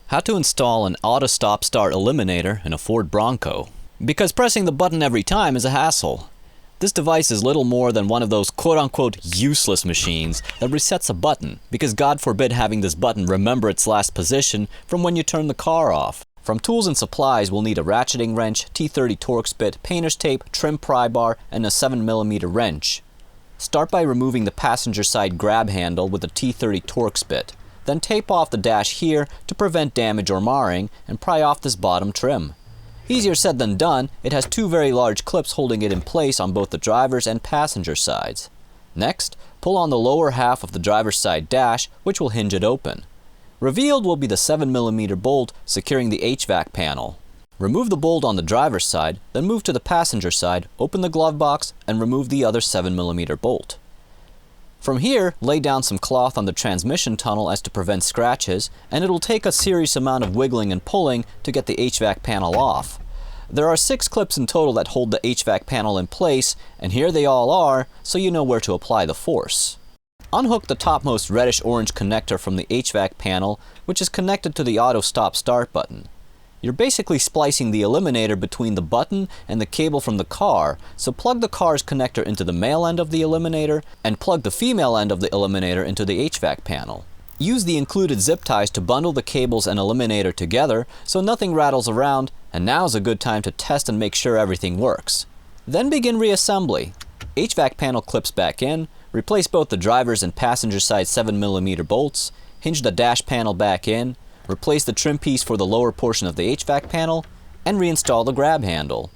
How to install an Autostop Start Eliminator in a Ford Bronco. Because pressing the button every time is a hassle. This device is little more than one of those quote-unquote useless machines that resets a button, because God forbid having this button remember its last position from when you turn the car off. From tools and supplies, we'll need a ratcheting wrench, T30 Torx bit, painter's tape, trim pry bar, and a 7mm wrench. Start by removing the passenger side grab handle with a T30 Torx bit. Then tape off the dash here to prevent damage or marring, and pry off this bottom trim. Easier said than done, it has two very large clips holding it in place on both the driver's and passenger sides. Next, pull on the lower half of the driver's side dash, which will hinge it open. Revealed will be the 7mm bolt securing the HVAC panel. Remove the bolt on the driver's side, then move to the passenger side, open the glove box, and remove the other 7mm bolt. From here, lay down some cloth on the transmission tunnel as to prevent scratches, and it'll take a serious amount of wiggling and pulling to get the HVAC panel off. There are 6 clips in total that hold the HVAC panel in place, and here they all are, so you know where to apply the force. Unhook the topmost reddish-orange connector from the HVAC panel, which is connected to the Auto Stop Start button. You're basically splicing the eliminator between the button and the cable from the car, so plug the car's connector into the male end of the eliminator and plug the female end of the eliminator into the HVAC panel. Use the included zip ties to bundle the cables and eliminator together so nothing rattles around, and now's a good time to test and make sure everything works. Then begin reassembly. HVAC panel clips back in, replace both the driver's and passenger side 7mm bolts, hinge the dash panel back in, replace the trim piece for the lower portion of the HVAC panel, and reinstall the grab handle.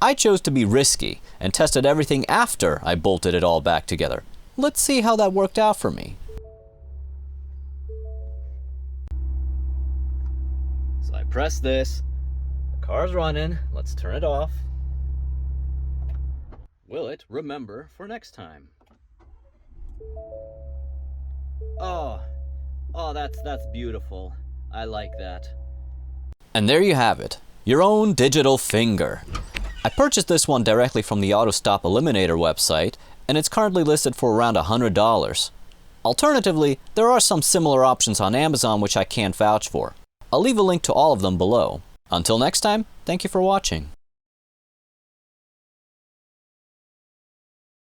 I chose to be risky and tested everything after I bolted it all back together. Let's see how that worked out for me. So I press this, the car's running, let's turn it off. Will it remember for next time? Oh, that's beautiful. I like that. And there you have it, your own digital finger. I purchased this one directly from the Autostop Eliminator website, and it's currently listed for around $100. Alternatively, there are some similar options on Amazon which I can't vouch for. I'll leave a link to all of them below. Until next time, thank you for watching.